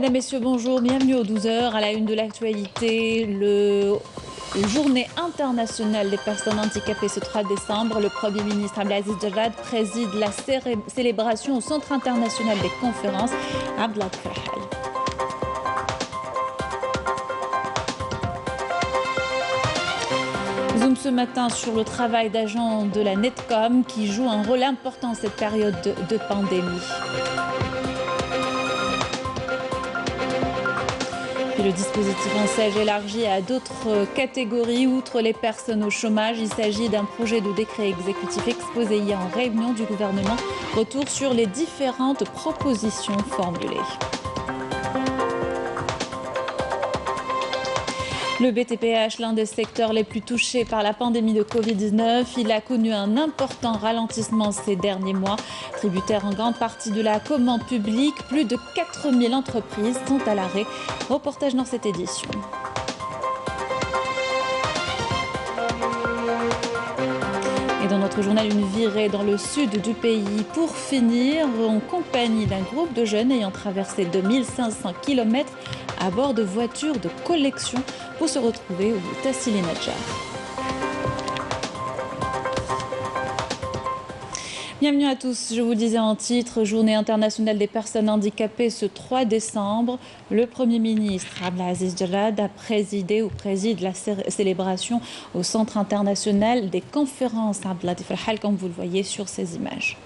Mesdames, Messieurs, bonjour, bienvenue aux 12h à la une de l'actualité. Le Journée internationale des personnes handicapées ce 3 décembre. Le Premier ministre Abdelaziz Jarrad préside la célébration au Centre international des conférences Abdel Fattah. Zoom ce matin sur le travail d'agents de la Netcom qui joue un rôle important en cette période de pandémie. Le dispositif en s'est élargi à d'autres catégories. Outre les personnes au chômage, il s'agit d'un projet de décret exécutif exposé hier en réunion du gouvernement. Retour sur les différentes propositions formulées. Le BTPH, l'un des secteurs les plus touchés par la pandémie de Covid-19, il a connu un important ralentissement ces derniers mois. Tributaire en grande partie de la commande publique, plus de 4000 entreprises sont à l'arrêt. Reportage dans cette édition. Et dans notre journal, une virée dans le sud du pays pour finir en compagnie d'un groupe de jeunes ayant traversé 2500 km à bord de voitures de collection pour se retrouver au Tassili Nadjar. Bienvenue à tous, je vous disais en titre, Journée internationale des personnes handicapées ce 3 décembre. Le Premier ministre Abdelaziz Jarrad a présidé ou préside la célébration au Centre international des conférences Abdel Fattah, comme vous le voyez sur ces images.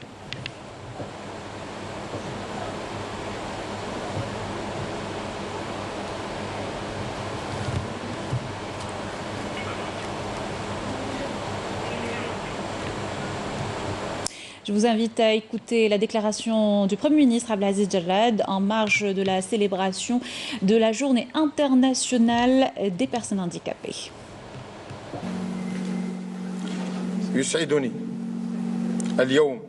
Je vous invite à écouter la déclaration du Premier ministre Abdelaziz Jarrad en marge de la célébration de la Journée internationale des personnes handicapées. يسعدني اليوم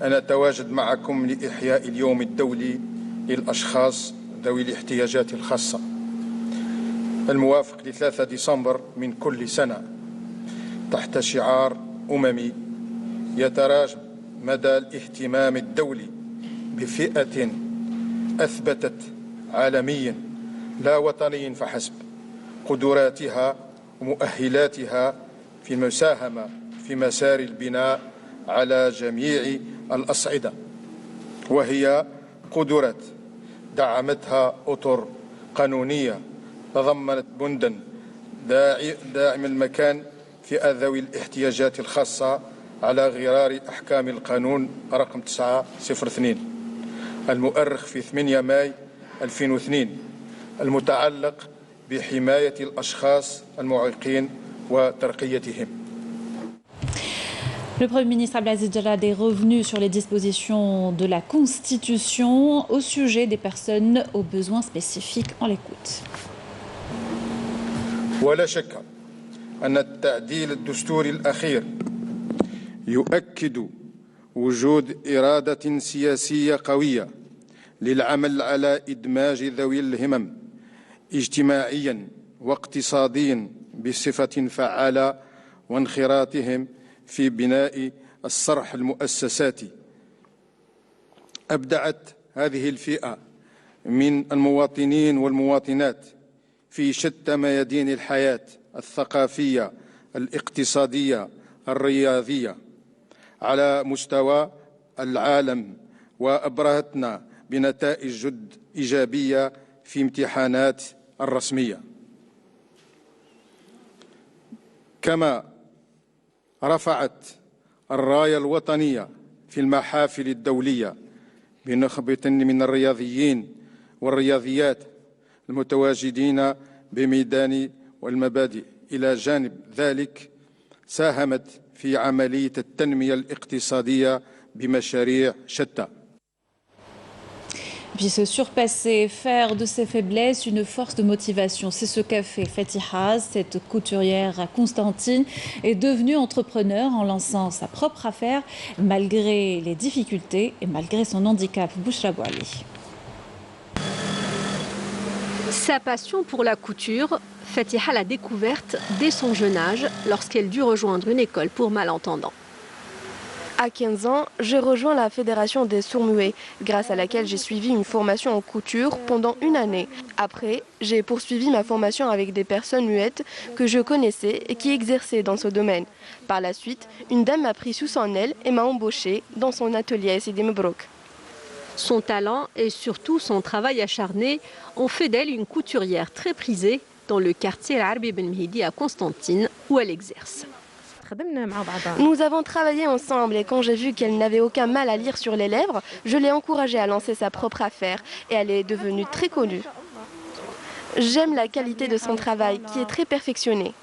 أن أتواجد معكم لإحياء اليوم الدولي للأشخاص ذوي الاحتياجات الخاصة الموافق ل3 ديسمبر من كل سنة تحت شعار أممي يتراجم مدى الاهتمام الدولي بفئة أثبتت عالميا لا وطنيا فحسب قدراتها ومؤهلاتها في المساهمة في مسار البناء على جميع الأصعدة، وهي قدرات دعمتها أطر قانونية تضمنت بندا داعم المكان فئة ذوي الاحتياجات الخاصة على غرار أحكام القانون رقم 902 المؤرخ في 8 ماي 2002 المتعلق بحماية الأشخاص المعيقين وترقيتهم. Le Premier ministre Abdelaziz Jarrad est revenu sur les dispositions de la Constitution au sujet des personnes aux besoins spécifiques. On l'écoute. ولا شك أن التعديل الدستوري الأخير يؤكد وجود إرادة سياسية قوية للعمل على إدماج ذوي الهمم اجتماعيا واقتصاديا بصفة فعالة وانخراطهم في بناء الصرح المؤسساتي. أبدعت هذه الفئة من المواطنين والمواطنات في شتى ميادين الحياة الثقافية الاقتصادية الرياضية على مستوى العالم وأبرهتنا بنتائج جد إيجابية في امتحانات الرسمية. كما رفعت الراية الوطنية في المحافل الدولية بنخبة من الرياضيين والرياضيات المتواجدين بميدان والمبادئ. إلى جانب ذلك ساهمت في عملية التنمية الاقتصادية بمشاريع شتى. Puis se surpasser, faire de ses faiblesses une force de motivation. C'est ce qu'a fait Fatiha, cette couturière à Constantine, est devenue entrepreneur en lançant sa propre affaire malgré les difficultés et malgré son handicap. Bouchra Bouali. Sa passion pour la couture, Fatiha l'a découverte dès son jeune âge lorsqu'elle dut rejoindre une école pour malentendants. À 15 ans, j'ai rejoint la Fédération des sourds-muets, grâce à laquelle j'ai suivi une formation en couture pendant une année. Après, j'ai poursuivi ma formation avec des personnes muettes que je connaissais et qui exerçaient dans ce domaine. Par la suite, une dame m'a pris sous son aile et m'a embauché dans son atelier à Sidi Mebrouk. Son talent et surtout son travail acharné ont fait d'elle une couturière très prisée dans le quartier Arbi Ben Mehdi à Constantine où elle exerce. Nous avons travaillé ensemble et quand j'ai vu qu'elle n'avait aucun mal à lire sur les lèvres, je l'ai encouragée à lancer sa propre affaire et elle est devenue très connue. J'aime la qualité de son travail qui est très perfectionné.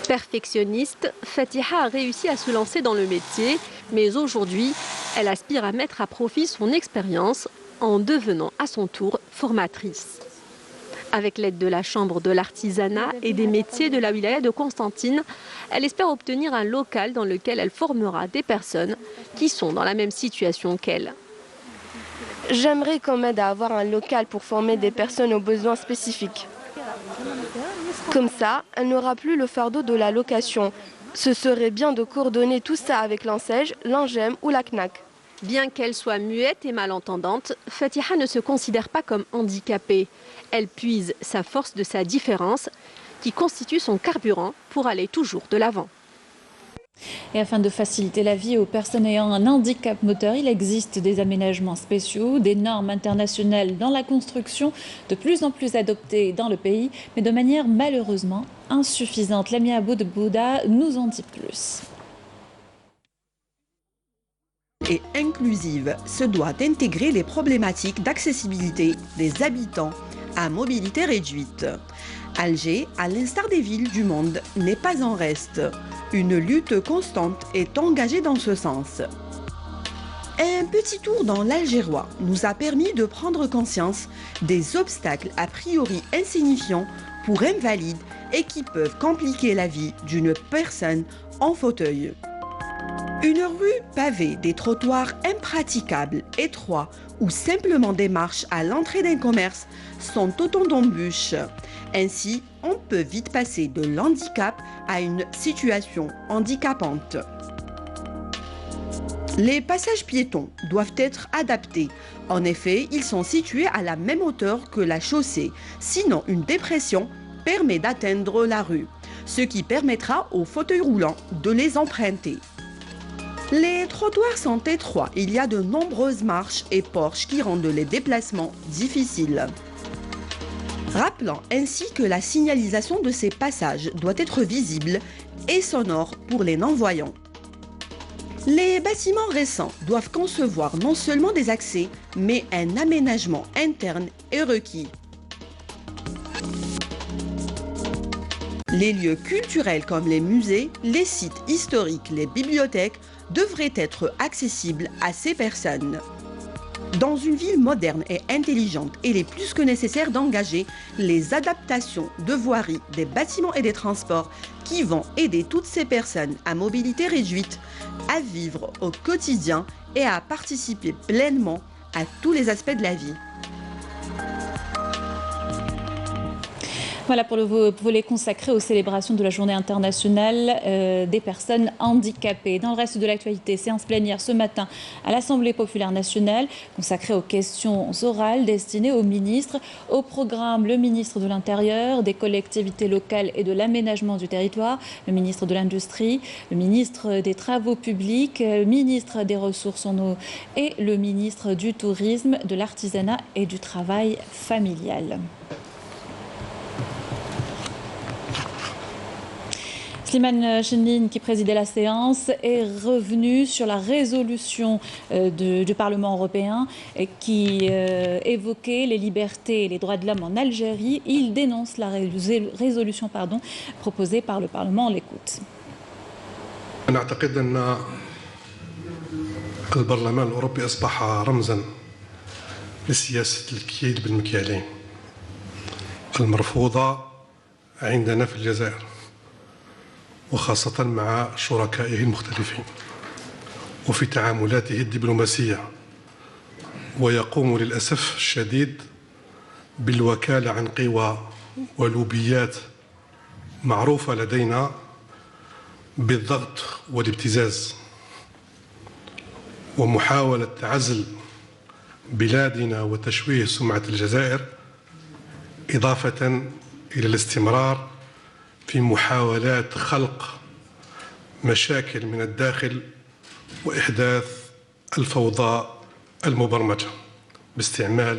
Perfectionniste, Fatiha a réussi à se lancer dans le métier, mais aujourd'hui, elle aspire à mettre à profit son expérience en devenant à son tour formatrice. Avec l'aide de la Chambre de l'artisanat et des métiers de la wilaya de Constantine, elle espère obtenir un local dans lequel elle formera des personnes qui sont dans la même situation qu'elle. J'aimerais qu'on m'aide à avoir un local pour former des personnes aux besoins spécifiques. Comme ça, elle n'aura plus le fardeau de la location. Ce serait bien de coordonner tout ça avec l'ANSEJ, l'ANGEM ou la CNAC. Bien qu'elle soit muette et malentendante, Fatiha ne se considère pas comme handicapée. Elle puise sa force de sa différence, qui constitue son carburant pour aller toujours de l'avant. Et afin de faciliter la vie aux personnes ayant un handicap moteur, il existe des aménagements spéciaux, des normes internationales dans la construction, de plus en plus adoptées dans le pays, mais de manière malheureusement insuffisante. Lamia Boudbouda nous en dit plus. Et inclusive se doit d'intégrer les problématiques d'accessibilité des habitants à mobilité réduite. Alger, à l'instar des villes du monde, n'est pas en reste. Une lutte constante est engagée dans ce sens. Un petit tour dans l'Algérois nous a permis de prendre conscience des obstacles a priori insignifiants pour invalides et qui peuvent compliquer la vie d'une personne en fauteuil. Une rue pavée, des trottoirs impraticables, étroits ou simplement des marches à l'entrée d'un commerce sont autant d'embûches. Ainsi, on peut vite passer de l'handicap à une situation handicapante. Les passages piétons doivent être adaptés. En effet, ils sont situés à la même hauteur que la chaussée. Sinon, une dépression permet d'atteindre la rue, ce qui permettra aux fauteuils roulants de les emprunter. Les trottoirs sont étroits, il y a de nombreuses marches et porches qui rendent les déplacements difficiles. Rappelant ainsi que la signalisation de ces passages doit être visible et sonore pour les non-voyants. Les bâtiments récents doivent concevoir non seulement des accès, mais un aménagement interne est requis. Les lieux culturels comme les musées, les sites historiques, les bibliothèques devraient être accessibles à ces personnes. Dans une ville moderne et intelligente, il est plus que nécessaire d'engager les adaptations de voiries, des bâtiments et des transports qui vont aider toutes ces personnes à mobilité réduite à vivre au quotidien et à participer pleinement à tous les aspects de la vie. Voilà pour le volet consacré aux célébrations de la Journée internationale des personnes handicapées. Dans le reste de l'actualité, séance plénière ce matin à l'Assemblée populaire nationale consacrée aux questions orales destinées aux ministres. Au programme, le ministre de l'Intérieur, des collectivités locales et de l'aménagement du territoire, le ministre de l'Industrie, le ministre des Travaux publics, le ministre des Ressources en eau et le ministre du Tourisme, de l'Artisanat et du Travail familial. Slimane Chenline, qui présidait la séance, est revenu sur la résolution du Parlement européen qui évoquait les libertés et les droits de l'homme en Algérie. Il dénonce la résolution proposée par le Parlement. On l'écoute. نعتقد أن البرلمان الأوروبي أصبح رمزا لسياسة الكيل بالمكيالين المرفوضة عندنا في الجزائر وخاصة مع شركائه المختلفين وفي تعاملاته الدبلوماسية ويقوم للأسف الشديد بالوكالة عن قوى ولوبيات معروفة لدينا بالضغط والابتزاز ومحاولة عزل بلادنا وتشويه سمعة الجزائر، إضافة إلى الاستمرار في محاولات خلق مشاكل من الداخل وإحداث الفوضى المبرمجة باستعمال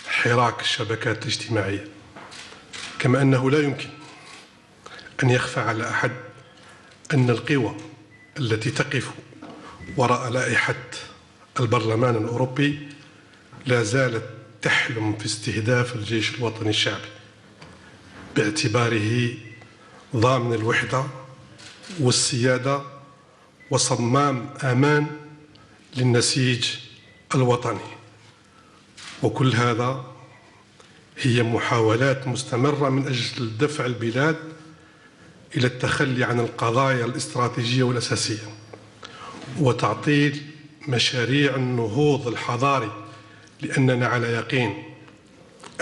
حراك الشبكات الاجتماعية. كما أنه لا يمكن أن يخفى على أحد أن القوى التي تقف وراء لائحة البرلمان الأوروبي لا زالت تحلم في استهداف الجيش الوطني الشعبي باعتباره ضامن الوحدة والسيادة وصمام أمان للنسيج الوطني. وكل هذا هي محاولات مستمرة من أجل دفع البلاد إلى التخلي عن القضايا الاستراتيجية والأساسية وتعطيل مشاريع النهوض الحضاري، لأننا على يقين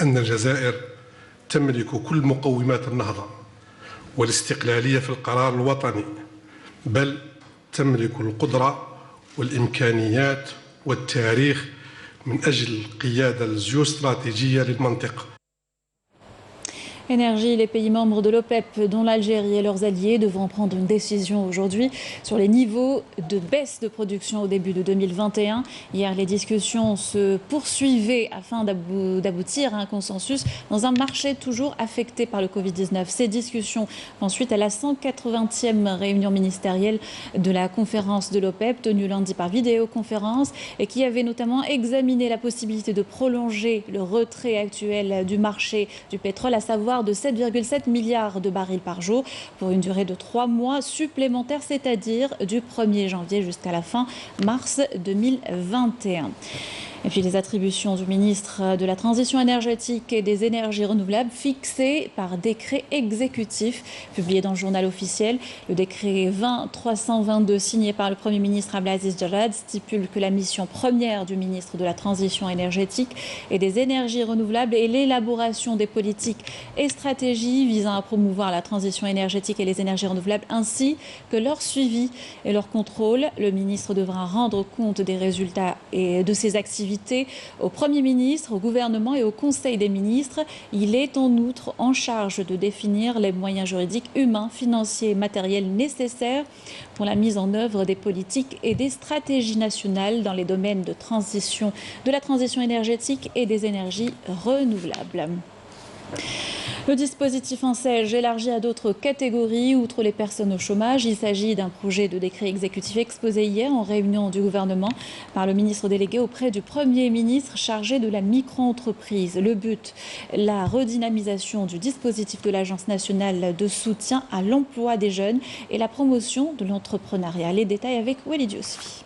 أن الجزائر تملك كل مقومات النهضة والاستقلالية في القرار الوطني، بل تملك القدرة والإمكانيات والتاريخ من أجل القيادة الجيوستراتيجية للمنطقة. Énergie, les pays membres de l'OPEP, dont l'Algérie et leurs alliés, devront prendre une décision aujourd'hui sur les niveaux de baisse de production au début de 2021. Hier, les discussions se poursuivaient afin d'aboutir à un consensus dans un marché toujours affecté par le Covid-19. Ces discussions font suite à la 180e réunion ministérielle de la conférence de l'OPEP, tenue lundi par vidéoconférence, et qui avait notamment examiné la possibilité de prolonger le retrait actuel du marché du pétrole, à savoir de 7,7 milliards de barils par jour pour une durée de 3 mois supplémentaires, c'est-à-dire du 1er janvier jusqu'à la fin mars 2021. Et puis les attributions du ministre de la Transition énergétique et des énergies renouvelables fixées par décret exécutif publié dans le journal officiel. Le décret 20-322 signé par le Premier ministre Abdelaziz Jarrad stipule que la mission première du ministre de la Transition énergétique et des énergies renouvelables est l'élaboration des politiques et stratégies visant à promouvoir la transition énergétique et les énergies renouvelables ainsi que leur suivi et leur contrôle. Le ministre devra rendre compte des résultats et de ses activités au Premier ministre, au gouvernement et au Conseil des ministres. Il est en outre en charge de définir les moyens juridiques, humains, financiers et matériels nécessaires pour la mise en œuvre des politiques et des stratégies nationales dans les domaines de la transition énergétique et des énergies renouvelables. Le dispositif ENSEIGE élargi à d'autres catégories, outre les personnes au chômage. Il s'agit d'un projet de décret exécutif exposé hier en réunion du gouvernement par le ministre délégué auprès du Premier ministre chargé de la micro-entreprise. Le but, la redynamisation du dispositif de l'Agence nationale de soutien à l'emploi des jeunes et la promotion de l'entrepreneuriat. Les détails avec Walid Yousfi.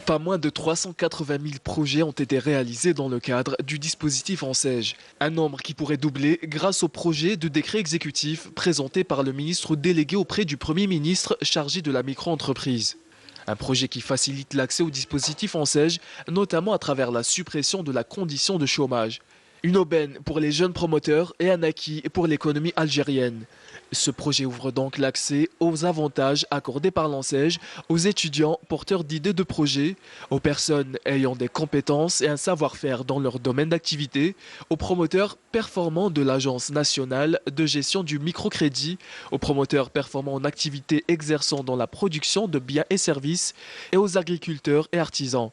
Pas moins de 380 000 projets ont été réalisés dans le cadre du dispositif ENSEIGE. Un nombre qui pourrait doubler grâce au projet de décret exécutif présenté par le ministre délégué auprès du Premier ministre chargé de la micro-entreprise. Un projet qui facilite l'accès au dispositif ENSEIGE, notamment à travers la suppression de la condition de chômage. Une aubaine pour les jeunes promoteurs et un acquis pour l'économie algérienne. Ce projet ouvre donc l'accès aux avantages accordés par l'ENSEIGE aux étudiants porteurs d'idées de projet, aux personnes ayant des compétences et un savoir-faire dans leur domaine d'activité, aux promoteurs performants de l'Agence nationale de gestion du microcrédit, aux promoteurs performants en activité exerçant dans la production de biens et services et aux agriculteurs et artisans.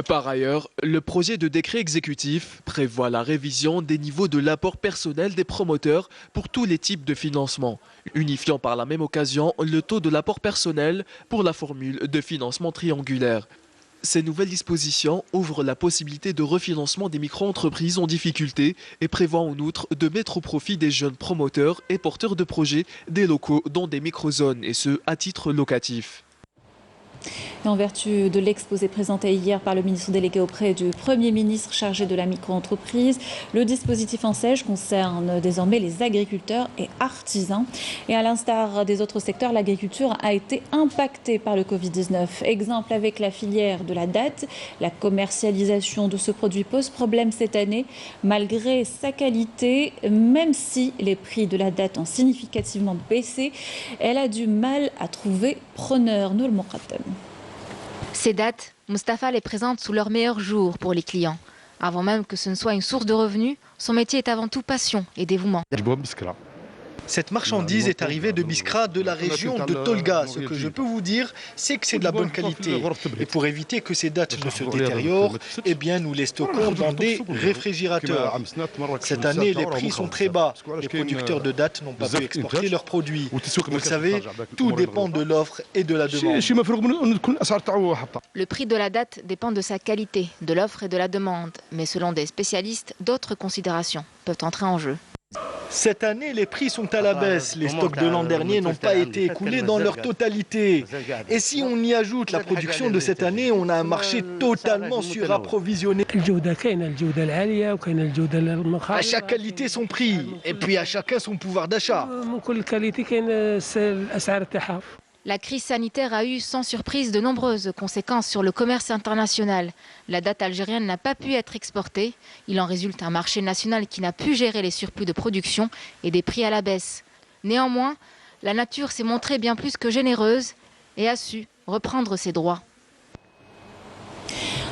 Par ailleurs, le projet de décret exécutif prévoit la révision des niveaux de l'apport personnel des promoteurs pour tous les types de financement, unifiant par la même occasion le taux de l'apport personnel pour la formule de financement triangulaire. Ces nouvelles dispositions ouvrent la possibilité de refinancement des micro-entreprises en difficulté et prévoient en outre de mettre au profit des jeunes promoteurs et porteurs de projets des locaux dans des microzones, et ce à titre locatif. Et en vertu de l'exposé présenté hier par le ministre délégué auprès du Premier ministre chargé de la micro-entreprise, le dispositif ENSEIGE concerne désormais les agriculteurs et artisans. Et à l'instar des autres secteurs, l'agriculture a été impactée par le Covid-19. Exemple avec la filière de la date, la commercialisation de ce produit pose problème cette année, malgré sa qualité, même si les prix de la date ont significativement baissé. Elle a du mal à trouver preneur. Noul Moqaddam. Ces dates, Mustapha les présente sous leur meilleur jour pour les clients. Avant même que ce ne soit une source de revenus, son métier est avant tout passion et dévouement. Cette marchandise est arrivée de Biskra, de la région de Tolga. Ce que je peux vous dire, c'est que c'est de la bonne qualité. Et pour éviter que ces dates ne se détériorent, eh bien, nous les stockons dans des réfrigérateurs. Cette année, les prix sont très bas. Les producteurs de dates n'ont pas pu exporter leurs produits. Vous le savez, tout dépend de l'offre et de la demande. Le prix de la date dépend de sa qualité, de l'offre et de la demande. Mais selon des spécialistes, d'autres considérations peuvent entrer en jeu. Cette année, les prix sont à la baisse. Les stocks de l'an dernier n'ont pas été écoulés dans leur totalité. Et si on y ajoute la production de cette année, on a un marché totalement surapprovisionné. À chaque qualité son prix, et puis à chacun son pouvoir d'achat. La crise sanitaire a eu, sans surprise, de nombreuses conséquences sur le commerce international. La date algérienne n'a pas pu être exportée. Il en résulte un marché national qui n'a pu gérer les surplus de production et des prix à la baisse. Néanmoins, la nature s'est montrée bien plus que généreuse et a su reprendre ses droits.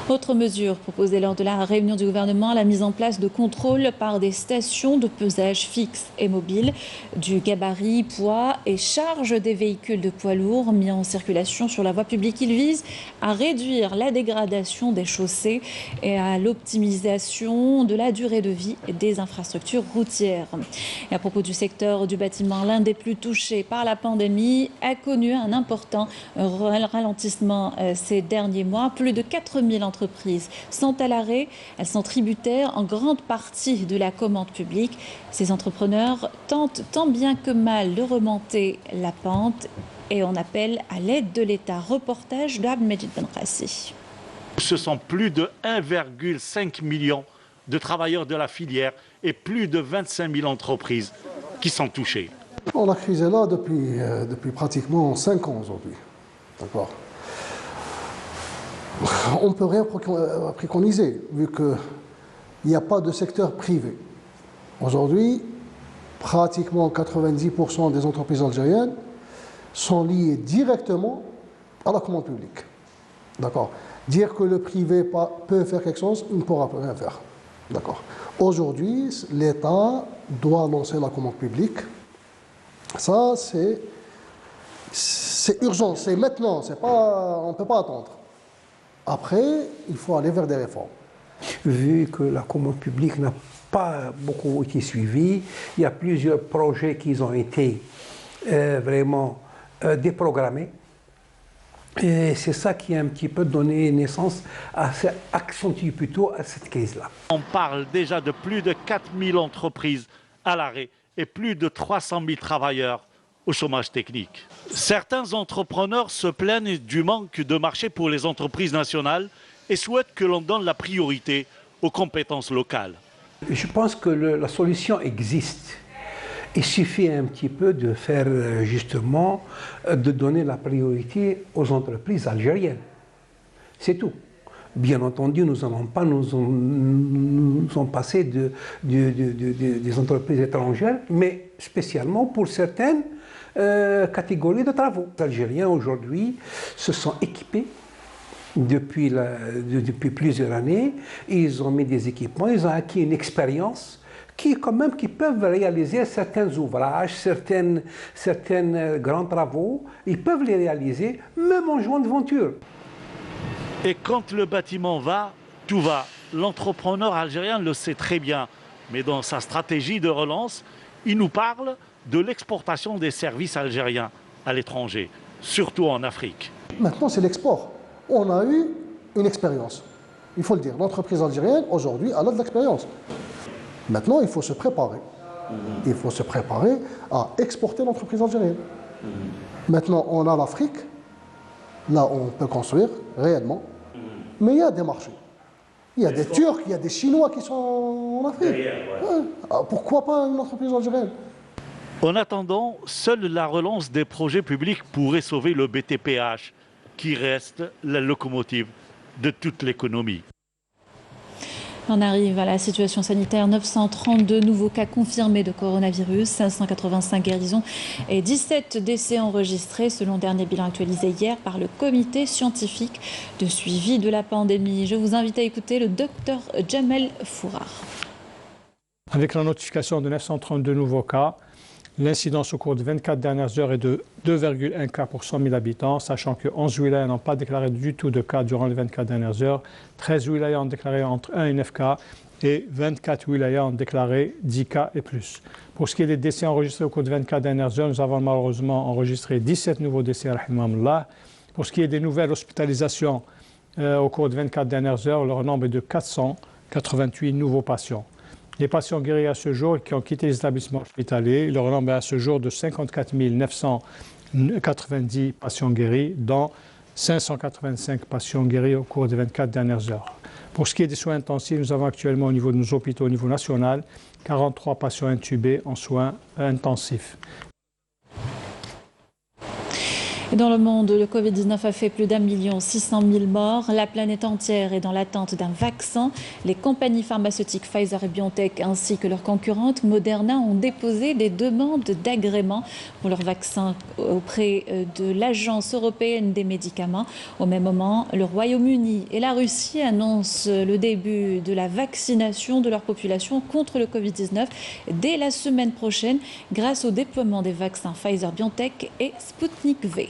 Autre mesure proposée lors de la réunion du gouvernement, la mise en place de contrôles par des stations de pesage fixes et mobiles du gabarit, poids et charge des véhicules de poids lourds mis en circulation sur la voie publique. Il vise à réduire la dégradation des chaussées et à l'optimisation de la durée de vie des infrastructures routières. Et à propos du secteur du bâtiment, l'un des plus touchés par la pandémie a connu un important ralentissement ces derniers mois. Plus de 4000 entreprises sont à l'arrêt. Elles sont tributaires en grande partie de la commande publique. Ces entrepreneurs tentent tant bien que mal de remonter la pente et on appelle à l'aide de l'État. Reportage de Abdelmejid Benrassi. Ce sont plus de 1,5 million de travailleurs de la filière et plus de 25 000 entreprises qui sont touchées. La crise est là depuis pratiquement 5 ans aujourd'hui. D'accord. On ne peut rien préconiser, vu qu'il n'y a pas de secteur privé. Aujourd'hui, pratiquement 90% des entreprises algériennes sont liées directement à la commande publique. D'accord. Dire que le privé peut faire quelque chose, il ne pourra rien faire. D'accord. Aujourd'hui, l'État doit lancer la commande publique. Ça, c'est urgent, c'est maintenant, on ne peut pas attendre. Après, il faut aller vers des réformes. Vu que la commande publique n'a pas beaucoup été suivie, il y a plusieurs projets qui ont été vraiment déprogrammés. Et c'est ça qui a un petit peu donné naissance accentue plutôt à cette crise-là. On parle déjà de plus de 4000 entreprises à l'arrêt et plus de 300 000 travailleurs au chômage technique. Certains entrepreneurs se plaignent du manque de marché pour les entreprises nationales et souhaitent que l'on donne la priorité aux compétences locales. Je pense que la solution existe. Il suffit un petit peu de faire justement, de donner la priorité aux entreprises algériennes. C'est tout. Bien entendu, nous n'allons pas nous passer des entreprises étrangères, mais spécialement pour certaines catégories de travaux. Les Algériens aujourd'hui se sont équipés depuis plusieurs années. Ils ont mis des équipements, ils ont acquis une expérience qui peuvent réaliser certains ouvrages, certains grands travaux. Ils peuvent les réaliser même en joint venture. Et quand le bâtiment va, tout va. L'entrepreneur algérien le sait très bien. Mais dans sa stratégie de relance, il nous parle de l'exportation des services algériens à l'étranger, surtout en Afrique. Maintenant, c'est l'export. On a eu une expérience. Il faut le dire. L'entreprise algérienne, aujourd'hui, elle a de l'expérience. Maintenant, il faut se préparer. Il faut se préparer à exporter l'entreprise algérienne. Maintenant, on a l'Afrique. Là, on peut construire réellement. Mais il y a des marchés. Il y a des Turcs, il y a des Chinois qui sont en Afrique. Ouais. Pourquoi pas une entreprise algérienne? En attendant, seule la relance des projets publics pourrait sauver le BTPH, qui reste la locomotive de toute l'économie. On arrive à la situation sanitaire. 932 nouveaux cas confirmés de coronavirus, 585 guérisons et 17 décès enregistrés selon le dernier bilan actualisé hier par le comité scientifique de suivi de la pandémie. Je vous invite à écouter le docteur Jamel Fourar. Avec la notification de 932 nouveaux cas, l'incidence au cours des 24 dernières heures est de 2,1 cas pour 100 000 habitants, sachant que 11 wilayas n'ont pas déclaré du tout de cas durant les 24 dernières heures, 13 wilayas ont déclaré entre 1 et 9 cas et 24 wilayas ont déclaré 10 cas et plus. Pour ce qui est des décès enregistrés au cours des 24 dernières heures, nous avons malheureusement enregistré 17 nouveaux décès, rahimahumullah. Pour ce qui est des nouvelles hospitalisations au cours des 24 dernières heures, leur nombre est de 488 nouveaux patients. Les patients guéris à ce jour qui ont quitté les établissements hospitaliers, leur nombre est à ce jour de 54 990 patients guéris, dont 585 patients guéris au cours des 24 dernières heures. Pour ce qui est des soins intensifs, nous avons actuellement au niveau de nos hôpitaux, au niveau national, 43 patients intubés en soins intensifs. Et dans le monde, le Covid-19 a fait plus d'1 600 000 morts. La planète entière est dans l'attente d'un vaccin. Les compagnies pharmaceutiques Pfizer et BioNTech ainsi que leurs concurrentes Moderna ont déposé des demandes d'agrément pour leur vaccin auprès de l'Agence européenne des médicaments. Au même moment, le Royaume-Uni et la Russie annoncent le début de la vaccination de leur population contre le Covid-19 dès la semaine prochaine grâce au déploiement des vaccins Pfizer, BioNTech et Sputnik V.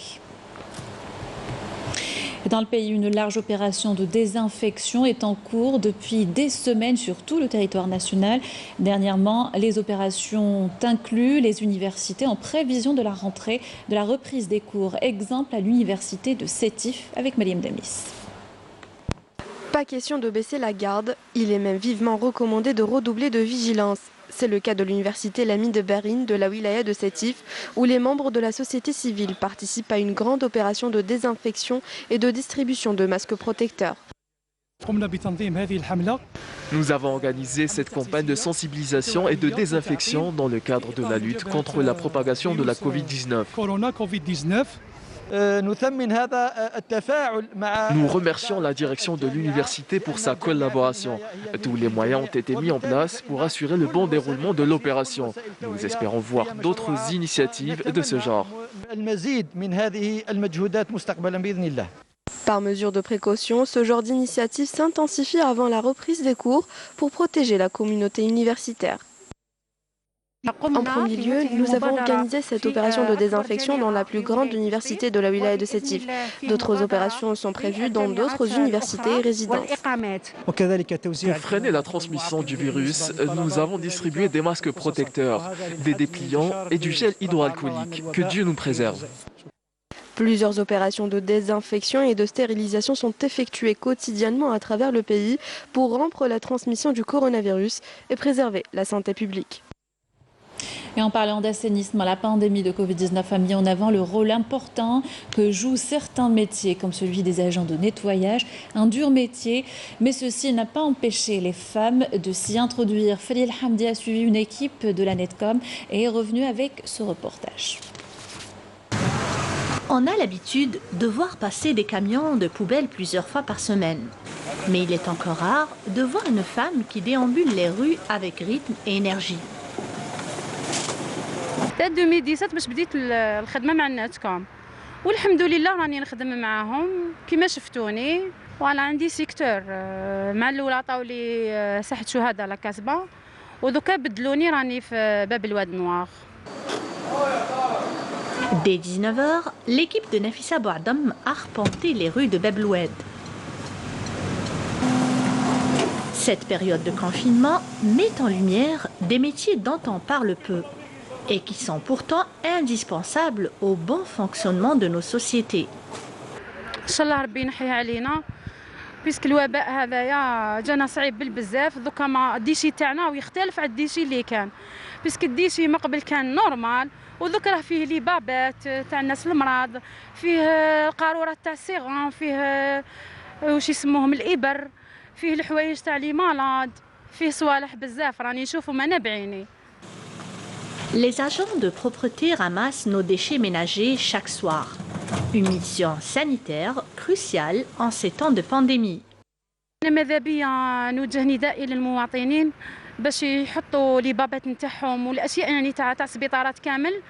Dans le pays, une large opération de désinfection est en cours depuis des semaines sur tout le territoire national. Dernièrement, les opérations ont inclus les universités en prévision de la rentrée, de la reprise des cours. Exemple à l'université de Sétif avec Mariam Damis. Pas question de baisser la garde, il est même vivement recommandé de redoubler de vigilance. C'est le cas de l'université Lami de Berrine de la wilaya de Sétif, où les membres de la société civile participent à une grande opération de désinfection et de distribution de masques protecteurs. Nous avons organisé cette campagne de sensibilisation et de désinfection dans le cadre de la lutte contre la propagation de la Covid-19. Nous remercions la direction de l'université pour sa collaboration. Tous les moyens ont été mis en place pour assurer le bon déroulement de l'opération. Nous espérons voir d'autres initiatives de ce genre. Par mesure de précaution, ce genre d'initiative s'intensifie avant la reprise des cours pour protéger la communauté universitaire. En premier lieu, nous avons organisé cette opération de désinfection dans la plus grande université de la wilaya de Sétif. D'autres opérations sont prévues dans d'autres universités et résidences. Pour freiner la transmission du virus, nous avons distribué des masques protecteurs, des dépliants et du gel hydroalcoolique. Que Dieu nous préserve. Plusieurs opérations de désinfection et de stérilisation sont effectuées quotidiennement à travers le pays pour rompre la transmission du coronavirus et préserver la santé publique. Et en parlant d'assainissement, la pandémie de Covid-19 a mis en avant le rôle important que jouent certains métiers, comme celui des agents de nettoyage, un dur métier, mais ceci n'a pas empêché les femmes de s'y introduire. Fadil Hamdi a suivi une équipe de la Netcom et est revenu avec ce reportage. On a l'habitude de voir passer des camions de poubelles plusieurs fois par semaine. Mais il est encore rare de voir une femme qui déambule les rues avec rythme et énergie. بداية 2017 باش بديت الخدمه مع الناتكوم والحمد لله راني نخدم معاهم كما شفتوني وانا عندي سيكتور مع الاول عطاو لي ساحه شهداء لا كاسبه ودوكا بدلوني راني في باب الواد نوار. Dès 19h, l'équipe de Nafissa Bouadam arpentait les rues de Bab el-Oued. Cette période de confinement met en lumière des métiers dont on parle peu et qui sont pourtant indispensables au bon fonctionnement de nos sociétés. بيسك الوباء هذايا جانا صعيب بالبزاف دوكا ما الديشي تاعنا ويختلف على الديشي اللي كان بيسك الديشي ما قبل كان نورمال ودوك راه فيه لي بابات تاع الناس المراض فيه القارورات تاع الصيغان فيه واش يسموهم الابر فيه الحوايج تاع لي مالاد فيه صوالح بزاف راني نشوفهم انا بعيني. Les agents de propreté ramassent nos déchets ménagers chaque soir. Une mission sanitaire cruciale en ces temps de pandémie. أنا ماذا بيا نوجه ندائي للمواطنين باش يحطوا لي بابات نتاعهم والاشياء يعني تاع السبيطارات كامل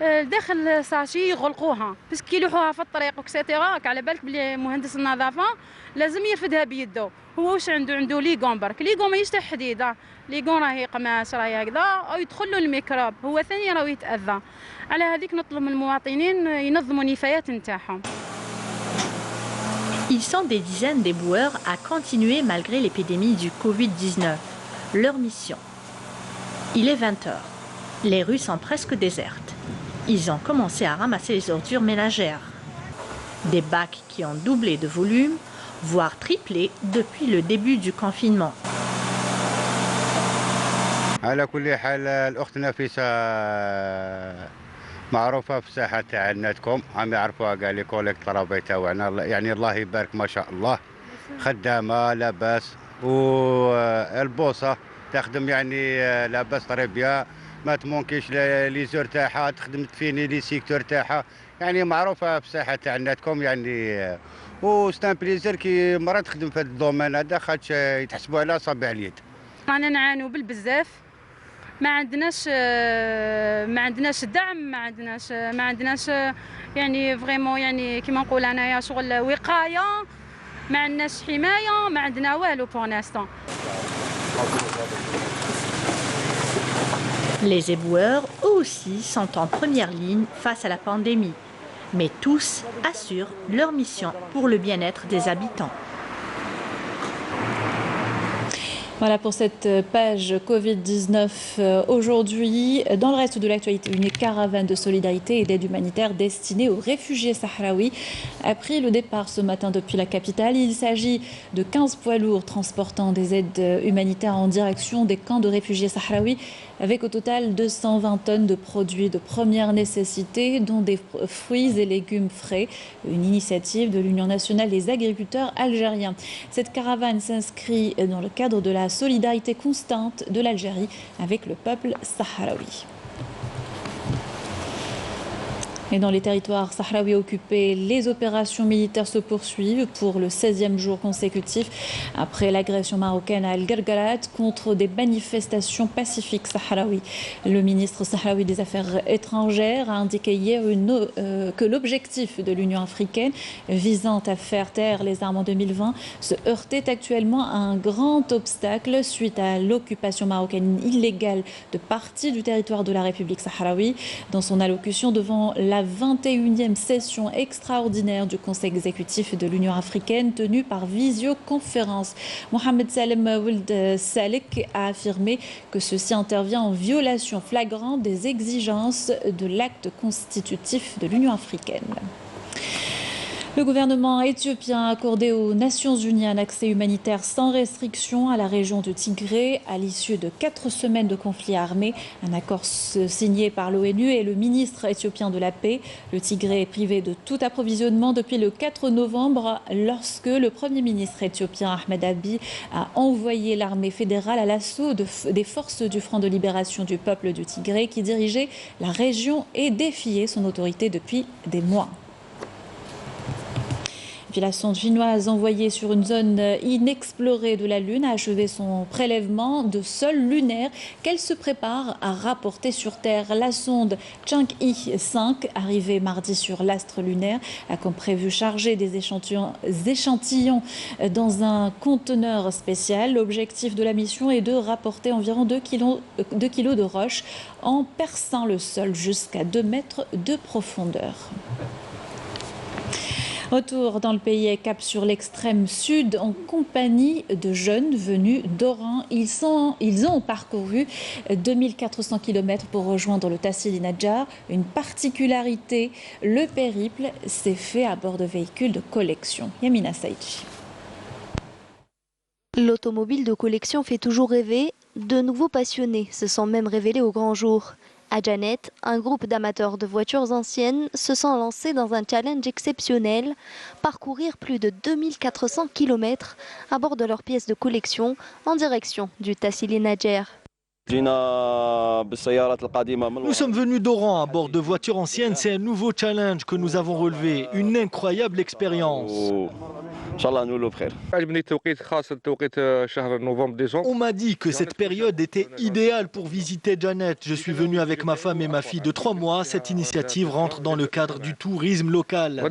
داخل ساشي يغلقوها بس كي يلوحوها في الطريق وكسيتيرا على بالك بلي مهندس النظافه لازم يرفدها بيده. هو واش عنده ليغون برك ليغون ماهيش تاع حديده ليغون راهي قماش راهي هكذا او يدخل له الميكروب هو ثاني راه يتاذى. على هذيك نطلب من المواطنين ينظموا نفايات نتاعهم. Ils sont des dizaines d'éboueurs à continuer malgré l'épidémie du Covid-19. Leur mission. Il est 20h. Les rues sont presque désertes. Ils ont commencé à ramasser les ordures ménagères. Des bacs qui ont doublé de volume, voire triplé depuis le début du confinement. على كل حال الأخت نفيسة معروفة في الساحة تاع الناتكوم عم يعرفوها كاع لي كوليك طرابي تاعنا يعني الله يبارك ما شاء الله خدامة لاباس والبوصة تخدم يعني لاباس طريبيا ما تمونكيش لي زور تاعها تخدم تفيني لي سيكتور تاعها يعني معروفة في الساحة تاع الناتكوم يعني وستان بليزير كي مرة تخدم في هذا الدومين هذا خاطش يتحسبوا على أصابع اليد. رانا نعانوا بالبزاف ما عندناش دعم ما عندناش يعني فريمون يعني كيما نقول انايا شغل وقايه ما عندناش حمايه ما عندنا والو بور l'instant. Les éboueurs, eux aussi, sont en première ligne face à la pandémie. Mais tous assurent leur mission pour le bien-être des habitants. Voilà pour cette page Covid-19 aujourd'hui. Dans le reste de l'actualité, une caravane de solidarité et d'aide humanitaire destinée aux réfugiés sahraouis a pris le départ ce matin depuis la capitale. Il s'agit de 15 poids lourds transportant des aides humanitaires en direction des camps de réfugiés sahraouis, avec au total 220 tonnes de produits de première nécessité, dont des fruits et légumes frais, une initiative de l'Union nationale des agriculteurs algériens. Cette caravane s'inscrit dans le cadre de la solidarité constante de l'Algérie avec le peuple sahraoui. Et dans les territoires sahraouis occupés, les opérations militaires se poursuivent pour le 16e jour consécutif après l'agression marocaine à Al-Gargarat contre des manifestations pacifiques sahraouis. Le ministre sahraoui des Affaires étrangères a indiqué hier que l'objectif de l'Union africaine visant à faire taire les armes en 2020 se heurtait actuellement à un grand obstacle suite à l'occupation marocaine illégale de parties du territoire de la République sahraoui. Dans son allocution devant la 21e session extraordinaire du Conseil exécutif de l'Union africaine tenue par visioconférence. Mohamed Salem Ould Salek a affirmé que ceci intervient en violation flagrante des exigences de l'acte constitutif de l'Union africaine. Le gouvernement éthiopien a accordé aux Nations Unies un accès humanitaire sans restriction à la région du Tigré à l'issue de 4 semaines de conflit armé. Un accord signé par l'ONU et le ministre éthiopien de la paix. Le Tigré est privé de tout approvisionnement depuis le 4 novembre lorsque le Premier ministre éthiopien Ahmed Abiy a envoyé l'armée fédérale à l'assaut des forces du Front de libération du peuple du Tigré qui dirigeait la région et défiait son autorité depuis des mois. La sonde chinoise envoyée sur une zone inexplorée de la Lune a achevé son prélèvement de sol lunaire qu'elle se prépare à rapporter sur Terre. La sonde Chang'e 5, arrivée mardi sur l'astre lunaire, a comme prévu charger des échantillons dans un conteneur spécial. L'objectif de la mission est de rapporter environ 2 kilos de roche en perçant le sol jusqu'à 2 mètres de profondeur. Retour dans le pays et cap sur l'extrême sud en compagnie de jeunes venus d'Oran. Ils ont parcouru 2400 km pour rejoindre le Tassili Nadjar. Une particularité, le périple s'est fait à bord de véhicules de collection. Yamina Saïdji. L'automobile de collection fait toujours rêver. De nouveaux passionnés se sont même révélés au grand jour. À Janet, un groupe d'amateurs de voitures anciennes se sont lancés dans un challenge exceptionnel, parcourir plus de 2400 km à bord de leurs pièces de collection en direction du Tassili Nadjar. Nous sommes venus d'Oran à bord de voitures anciennes. C'est un nouveau challenge que nous avons relevé, une incroyable expérience. On m'a dit que cette période était idéale pour visiter Janet. Je suis venu avec ma femme et ma fille de 3 mois. Cette initiative rentre dans le cadre du tourisme local.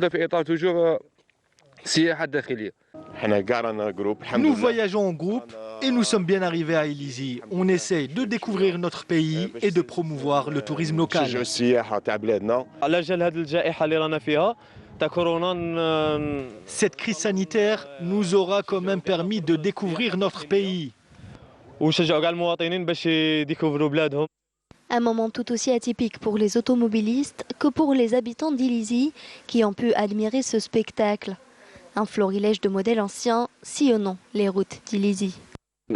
Nous voyageons en groupe et nous sommes bien arrivés à Elizi. On essaie de découvrir notre pays et de promouvoir le tourisme local. Cette crise sanitaire nous aura quand même permis de découvrir notre pays. Un moment tout aussi atypique pour les automobilistes que pour les habitants d'Elizi qui ont pu admirer ce spectacle. Un florilège de modèles anciens sillonnant les routes d'Elizi. Nous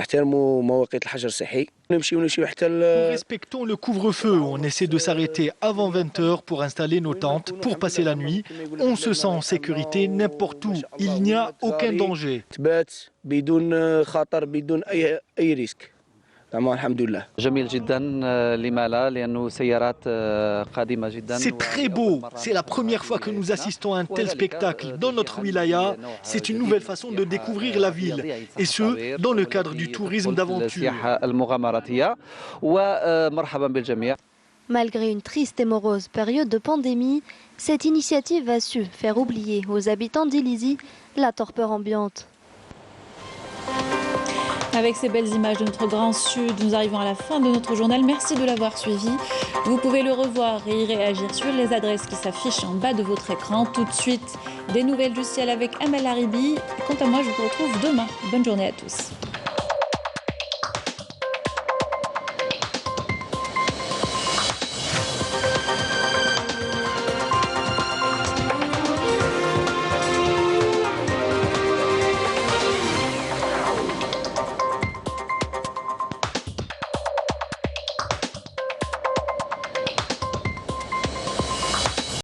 respectons le couvre-feu. On essaie de s'arrêter avant 20 h pour installer nos tentes, pour passer la nuit. On se sent en sécurité n'importe où. Il n'y a aucun danger. C'est très beau. C'est la première fois que nous assistons à un tel spectacle dans notre wilaya. C'est une nouvelle façon de découvrir la ville. Et ce, dans le cadre du tourisme d'aventure. Malgré une triste et morose période de pandémie, cette initiative a su faire oublier aux habitants d'Elizi la torpeur ambiante. Avec ces belles images de notre Grand Sud, nous arrivons à la fin de notre journal. Merci de l'avoir suivi. Vous pouvez le revoir et y réagir sur les adresses qui s'affichent en bas de votre écran. Tout de suite, des nouvelles du ciel avec Amel Haribi. Quant à moi, je vous retrouve demain. Bonne journée à tous.